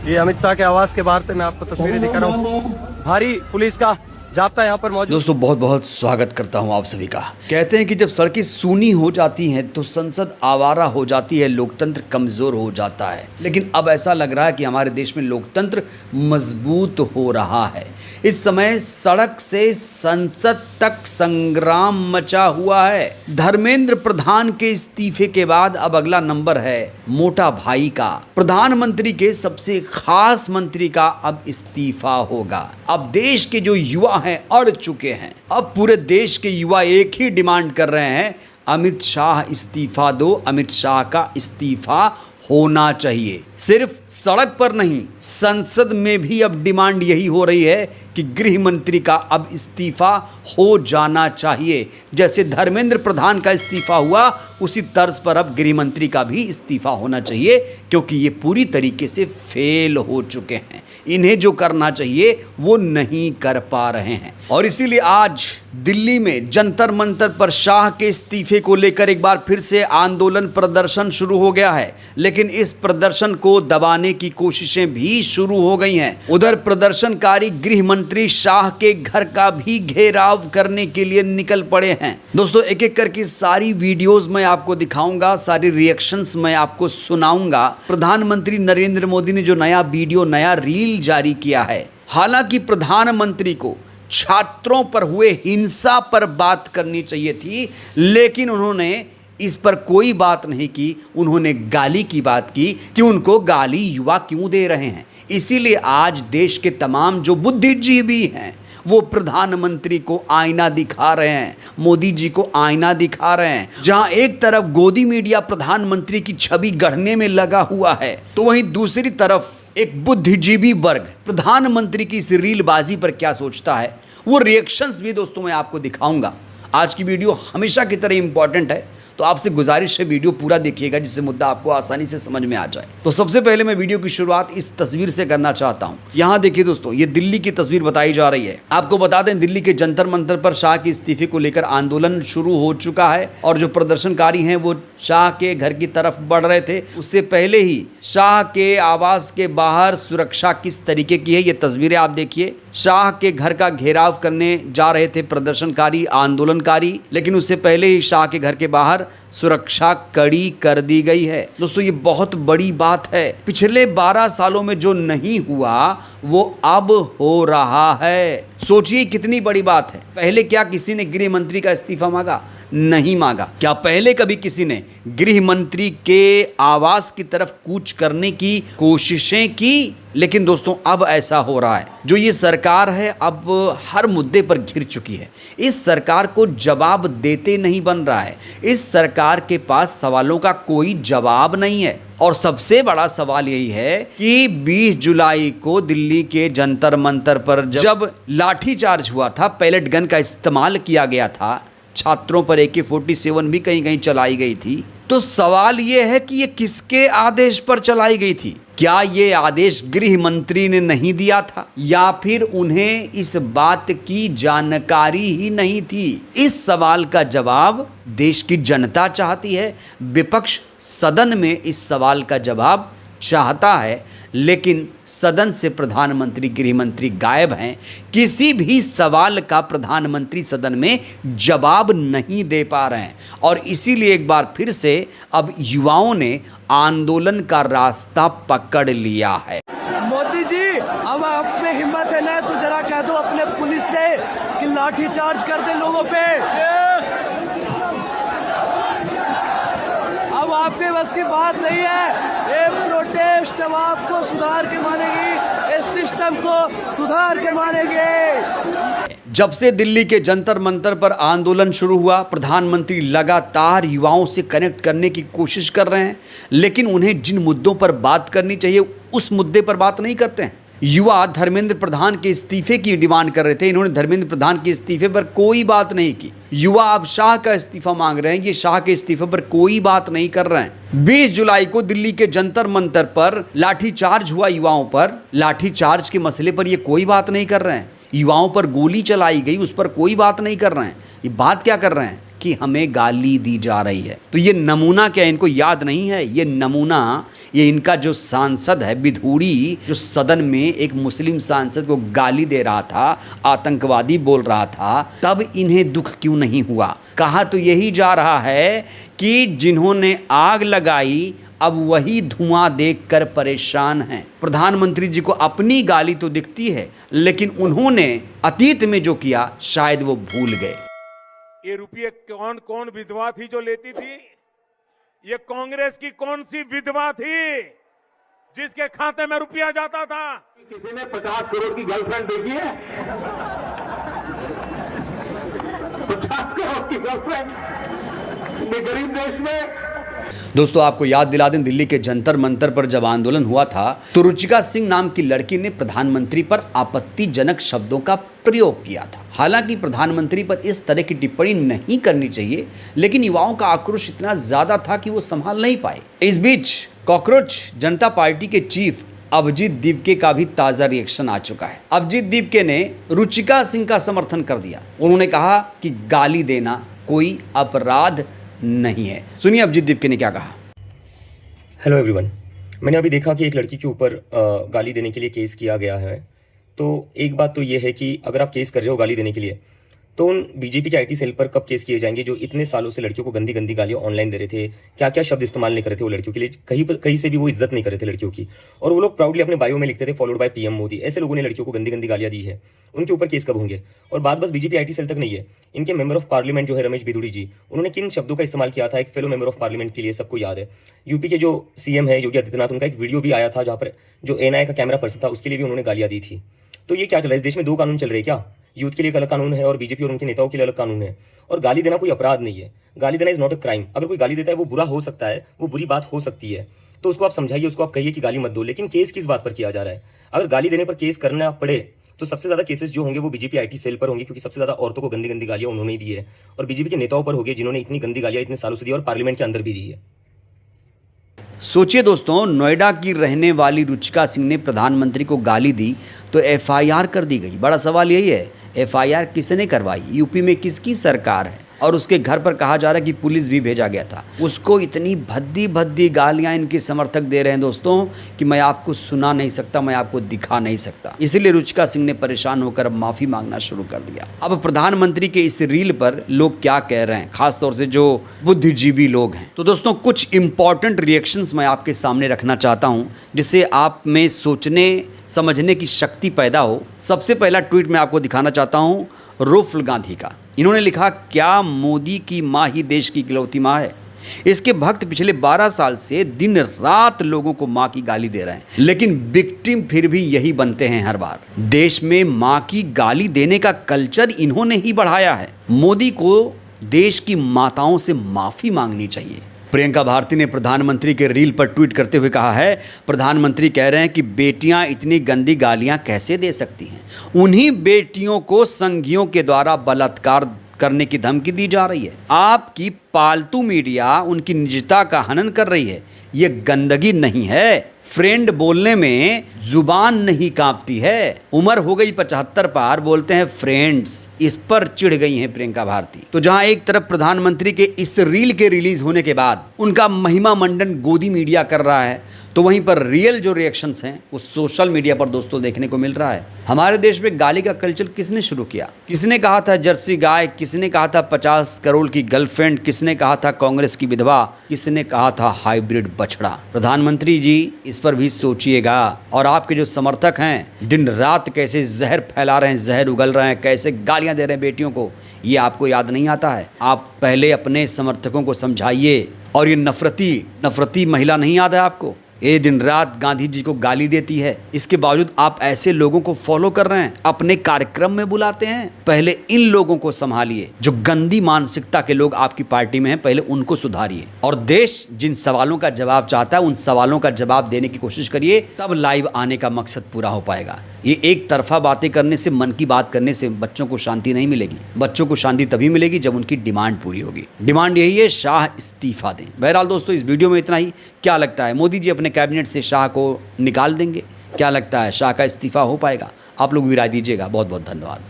ये अमित शाह के आवास के बाहर से मैं आपको तस्वीरें दिखा रहा हूँ। भारी पुलिस का जाप्ता यहाँ पर मौजूद। दोस्तों बहुत बहुत स्वागत करता हूँ आप सभी का। कहते हैं कि जब सड़कें सूनी हो जाती हैं तो संसद आवारा हो जाती है, लोकतंत्र कमजोर हो जाता है। लेकिन अब ऐसा लग रहा है कि हमारे देश में लोकतंत्र मजबूत हो रहा है। इस समय सड़क से संसद तक संग्राम मचा हुआ है। धर्मेंद्र प्रधान के इस्तीफे के बाद अब अगला नंबर है मोटा भाई का। प्रधानमंत्री के सबसे खास मंत्री का अब इस्तीफा होगा। अब देश के जो युवा हैं अड़ चुके हैं। अब पूरे देश के युवा एक ही डिमांड कर रहे हैं, अमित शाह इस्तीफा दो, अमित शाह का इस्तीफा होना चाहिए। सिर्फ सड़क पर नहीं, संसद में भी अब डिमांड यही हो रही है कि गृह मंत्री का अब इस्तीफा हो जाना चाहिए। जैसे धर्मेंद्र प्रधान का इस्तीफा हुआ, उसी तर्ज पर अब गृह मंत्री का भी इस्तीफा होना चाहिए, क्योंकि ये पूरी तरीके से फेल हो चुके हैं। इन्हें जो करना चाहिए वो नहीं कर पा रहे हैं। और इसीलिए आज दिल्ली में जंतर मंतर पर शाह के इस्तीफे को लेकर एक बार फिर से आंदोलन प्रदर्शन शुरू हो गया है। लेकिन इस प्रदर्शन को दबाने की कोशिशें भी शुरू हो गई हैं। उधर प्रदर्शनकारी गृह मंत्री शाह के घर का भी घेराव करने के लिए निकल पड़े हैं। दोस्तों एक एक करके सारी वीडियोस मैं आपको दिखाऊंगा, सारी रिएक्शंस मैं आपको सुनाऊंगा। प्रधानमंत्री नरेंद्र मोदी ने जो नया वीडियो, नया रील जारी किया है। हालांकि प्रधानमंत्री को छात्रों पर हुए हिंसा पर बात करनी चाहिए थी, लेकिन उन्होंने इस पर कोई बात नहीं की। उन्होंने गाली की बात की कि उनको गाली युवा क्यों दे रहे हैं। इसीलिए आज देश के तमाम जो बुद्धिजीवी हैं वो प्रधानमंत्री को आईना दिखा रहे हैं, मोदी जी को आईना दिखा रहे हैं। जहां एक तरफ गोदी मीडिया प्रधानमंत्री की छवि गढ़ने में लगा हुआ है, तो वहीं दूसरी तरफ एक बुद्धिजीवी वर्ग प्रधानमंत्री की इस रीलबाजी पर क्या सोचता है, वो रिएक्शंस भी दोस्तों मैं आपको दिखाऊंगा। आज की वीडियो हमेशा की तरह इंपॉर्टेंट है, तो आपसे गुजारिश है वीडियो पूरा देखिएगा, जिससे मुद्दा आपको आसानी से समझ में आ जाए। तो सबसे पहले मैं वीडियो की शुरुआत इस तस्वीर से करना चाहता हूं। यहां देखिए दोस्तों, ये दिल्ली की तस्वीर बताई जा रही है। आपको बता दें, दिल्ली के जंतर मंतर पर शाह के इस्तीफे को लेकर आंदोलन शुरू हो चुका है और जो प्रदर्शनकारी हैं वो शाह के घर की तरफ बढ़ रहे थे। उससे पहले ही शाह के आवास के बाहर सुरक्षा किस तरीके की है, ये तस्वीरें आप देखिए। शाह के घर का घेराव करने जा रहे थे प्रदर्शनकारी, आंदोलनकारी, लेकिन उससे पहले ही शाह के घर के बाहर सुरक्षा कड़ी कर दी गई है। दोस्तों ये बहुत बड़ी बात है। पिछले 12 सालों में जो नहीं हुआ वो अब हो रहा है। सोचिए कितनी बड़ी बात है। पहले क्या किसी ने गृह मंत्री का इस्तीफा मांगा? नहीं मांगा। क्या पहले कभी किसी ने गृह मंत्री के आवास की तरफ कूच करने की कोशिशें की? लेकिन दोस्तों अब ऐसा हो रहा है। जो ये सरकार है अब हर मुद्दे पर घिर चुकी है। इस सरकार को जवाब देते नहीं बन रहा है। इस सरकार के पास सवालों का कोई जवाब नहीं है। और सबसे बड़ा सवाल यही है कि 20 जुलाई को दिल्ली के जंतर मंतर पर जब लाठीचार्ज हुआ था, पैलेट गन का इस्तेमाल किया गया था, छात्रों पर AK-47 भी कहीं कहीं चलाई गई थी, तो सवाल यह है कि ये किसके आदेश पर चलाई गई थी? क्या ये आदेश गृह मंत्री ने नहीं दिया था, या फिर उन्हें इस बात की जानकारी ही नहीं थी? इस सवाल का जवाब देश की जनता चाहती है। विपक्ष सदन में इस सवाल का जवाब चाहता है, लेकिन सदन से प्रधानमंत्री, गृह मंत्री गायब हैं। किसी भी सवाल का प्रधानमंत्री सदन में जवाब नहीं दे पा रहे हैं। और इसीलिए एक बार फिर से अब युवाओं ने आंदोलन का रास्ता पकड़ लिया है। मोदी जी, अब आप में हिम्मत है ना, तो जरा कह दो अपने पुलिस से कि लाठी चार्ज कर दे लोगों पे। अब आपके बस की बात नहीं है। ये प्रोटेस्ट अब आपको सुधार के मानेगी, इस सिस्टम को सुधार के मानेगी। जब से दिल्ली के जंतर मंतर पर आंदोलन शुरू हुआ, प्रधानमंत्री लगातार युवाओं से कनेक्ट करने की कोशिश कर रहे हैं, लेकिन उन्हें जिन मुद्दों पर बात करनी चाहिए उस मुद्दे पर बात नहीं करते हैं। युवा धर्मेंद्र प्रधान के इस्तीफे की डिमांड कर रहे थे, इन्होंने धर्मेंद्र प्रधान के इस्तीफे पर कोई बात नहीं की। युवा अब शाह का इस्तीफा मांग रहे हैं, ये शाह के इस्तीफे पर कोई बात नहीं कर रहे हैं। 20 जुलाई को दिल्ली के जंतर मंतर पर लाठीचार्ज हुआ युवाओं पर, लाठीचार्ज के मसले पर ये कोई बात नहीं कर रहे हैं। युवाओं पर गोली चलाई गई, उस पर कोई बात नहीं कर रहे हैं। ये बात क्या कर रहे हैं कि हमें गाली दी जा रही है। तो ये नमूना क्या इनको याद नहीं है? ये नमूना, ये इनका जो सांसद है विधूड़ी, जो सदन में एक मुस्लिम सांसद को गाली दे रहा था, आतंकवादी बोल रहा था, तब इन्हें दुख क्यों नहीं हुआ? कहा तो यही जा रहा है कि जिन्होंने आग लगाई अब वही धुआं देखकर परेशान हैं। प्रधानमंत्री जी को अपनी गाली तो दिखती है, लेकिन उन्होंने अतीत में जो किया शायद वो भूल गए। ये रुपये कौन कौन विधवा थी जो लेती थी? ये कांग्रेस की कौन सी विधवा थी जिसके खाते में रुपया जाता था? किसी ने 50 करोड़ की गर्लफ्रेंड देखी है? 50 करोड़ की गर्लफ्रेंड ये गरीब देश में। दोस्तों आपको याद दिला दें, दिल्ली के जंतर मंतर पर जब आंदोलन हुआ था तो रुचिका सिंह नाम की लड़की ने प्रधानमंत्री पर आपत्तिजनक शब्दों का प्रयोग किया था। हालांकि प्रधानमंत्री पर इस तरह की टिप्पणी नहीं करनी चाहिए, लेकिन युवाओं का आक्रोश इतना ज्यादा था कि वो संभाल नहीं पाए। इस बीच कॉकरोच जनता पार्टी के चीफ अभिजीत दीपके का भी ताजा रिएक्शन आ चुका है। अभिजीत दीपके ने रुचिका सिंह का समर्थन कर दिया। उन्होंने कहा कि गाली देना कोई अपराध नहीं है। सुनिए अभिजीत दीपके ने क्या कहा। हेलो एवरीवन, मैंने अभी देखा कि एक लड़की के ऊपर गाली देने के लिए केस किया गया है। तो एक बात तो ये है कि अगर आप केस कर रहे हो गाली देने के लिए, तो उन बीजेपी के आईटी सेल पर कब केस किए जाएंगे जो इतने सालों से लड़कियों को गंदी गंदी गालियां ऑनलाइन दे रहे थे? क्या क्या शब्द इस्तेमाल नहीं कर रहे थे वो लड़कियों के लिए? कहीं से भी वो इज्जत नहीं कर रहे थे लड़कियों की, और वो लोग प्राउडली अपने बायो में लिखते थे फॉलोड बाय पीएम मोदी। ऐसे लोगों ने लड़कियों को गंदी गंदी गालियां दी है, उनके ऊपर केस कब होंगे? और बात बस बीजेपी आईटी सेल तक नहीं है, इनके मेंबर ऑफ पार्लियामेंट जो है रमेश बिधूड़ी जी, उन्होंने किन शब्दों का इस्तेमाल किया था एक फेलो मेंबर ऑफ पार्लियामेंट के लिए सबको याद है। यूपी के जो सीएम है योगी आदित्यनाथ, उनका एक वीडियो भी आया था जहां पर जो एनआई का कैमरा पर्सन था उसके लिए भी उन्होंने गालियां दी थी। तो ये क्या चल रहा है? इस देश में दो कानून चल रहे हैं क्या? यूथ के लिए एक अलग कानून है और बीजेपी और उनके नेताओं के लिए अलग कानून है। और गाली देना कोई अपराध नहीं है, गाली देना इज नॉट अ क्राइम। अगर कोई गाली देता है वो बुरा हो सकता है, वो बुरी बात हो सकती है, तो उसको आप समझाइए, उसको आप कहिए कि गाली मत दो। लेकिन केस किस बात पर किया जा रहा है? अगर गाली देने पर केस करना पड़े तो सबसे ज्यादा केसेस जो होंगे वो बीजेपी आईटी सेल पर होंगे, क्योंकि सबसे ज्यादा औरतों को गंदी गंदी गालियां उन्होंने दी है, और बीजेपी के नेताओं पर होगी जिन्होंने इतनी गंदी गालियां इतने सालों से दी और पार्लियामेंट के अंदर भी दी है। सोचिए दोस्तों, नोएडा की रहने वाली रुचिका सिंह ने प्रधानमंत्री को गाली दी तो एफआईआर कर दी गई। बड़ा सवाल यही है, एफआईआर किसने करवाई? यूपी में किसकी सरकार है? और उसके घर पर कहा जा रहा है कि पुलिस भी भेजा गया था। उसको इतनी भद्दी भद्दी गालियां इनके समर्थक दे रहे हैं दोस्तों कि मैं आपको सुना नहीं सकता, मैं आपको दिखा नहीं सकता। इसीलिए रुचिका सिंह ने परेशान होकर माफी मांगना शुरू कर दिया। अब प्रधानमंत्री के इस रील पर लोग क्या कह रहे हैं, खासतौर से जो बुद्धिजीवी लोग हैं। तो दोस्तों कुछ इंपॉर्टेंट रिएक्शंस मैं आपके सामने रखना चाहता हूं, जिससे आप में सोचने समझने की शक्ति पैदा हो। सबसे पहला ट्वीट मैं आपको दिखाना चाहता हूं रुफल गांधी का। इन्होंने लिखा, क्या मोदी की माँ ही देश की इकलौती माँ है? इसके भक्त पिछले 12 साल से दिन रात लोगों को माँ की गाली दे रहे हैं, लेकिन विक्टिम फिर भी यही बनते हैं हर बार। देश में माँ की गाली देने का कल्चर इन्होंने ही बढ़ाया है। मोदी को देश की माताओं से माफी मांगनी चाहिए। प्रियंका भारती ने प्रधानमंत्री के रील पर ट्वीट करते हुए कहा है, प्रधानमंत्री कह रहे हैं कि बेटियां इतनी गंदी गालियां कैसे दे सकती हैं? उन्हीं बेटियों को संघियों के द्वारा बलात्कार करने की धमकी दी जा रही है। आपकी पालतू मीडिया उनकी निजता का हनन कर रही है। ये गंदगी नहीं है। फ्रेंड बोलने में जुबान नहीं कांपती है। उम्र हो गई 75 पार, बोलते हैं फ्रेंड्स। इस पर चिढ़ गई हैं प्रियंका भारती। तो जहां एक तरफ प्रधानमंत्री के इस रील के रिलीज होने के बाद उनका महिमा मंडन गोदी मीडिया कर रहा है, तो वहीं पर रियल जो रिएक्शंस हैं वो सोशल मीडिया पर दोस्तों देखने को मिल रहा है। हमारे देश में गाली का कल्चर किसने शुरू किया? किसने कहा था जर्सी गाय? किसने कहा था 50 करोड़ की गर्लफ्रेंड? किसने कहा था कांग्रेस की विधवा? किसने कहा था हाइब्रिड बछड़ा? प्रधानमंत्री जी इस पर भी सोचिएगा। और आपके जो समर्थक हैं दिन रात कैसे जहर फैला रहे हैं, जहर उगल रहे हैं, कैसे गालियां दे रहे हैं बेटियों को, ये आपको याद नहीं आता है? आप पहले अपने समर्थकों को समझाइए। और ये नफरती महिला नहीं याद है आपको? ये दिन रात गांधी जी को गाली देती है, इसके बावजूद आप ऐसे लोगों को फॉलो कर रहे हैं, अपने कार्यक्रम में बुलाते हैं। पहले इन लोगों को संभालिए। जो गंदी मानसिकता के लोग आपकी पार्टी में हैं, पहले उनको सुधारिए। और देश जिन सवालों का जवाब चाहता है उन सवालों का जवाब देने की कोशिश करिए, तब लाइव आने का मकसद पूरा हो पाएगा। ये एक तरफा बातें करने से, मन की बात करने से बच्चों को शांति नहीं मिलेगी। बच्चों को शांति तभी मिलेगी जब उनकी डिमांड पूरी होगी। डिमांड यही है, शाह इस्तीफा दें। बहरहाल दोस्तों, इस वीडियो में इतना ही। क्या लगता है, मोदी जी अपने कैबिनेट से शाह को निकाल देंगे? क्या लगता है, शाह का इस्तीफा हो पाएगा? आप लोग भी राय दीजिएगा। बहुत बहुत धन्यवाद।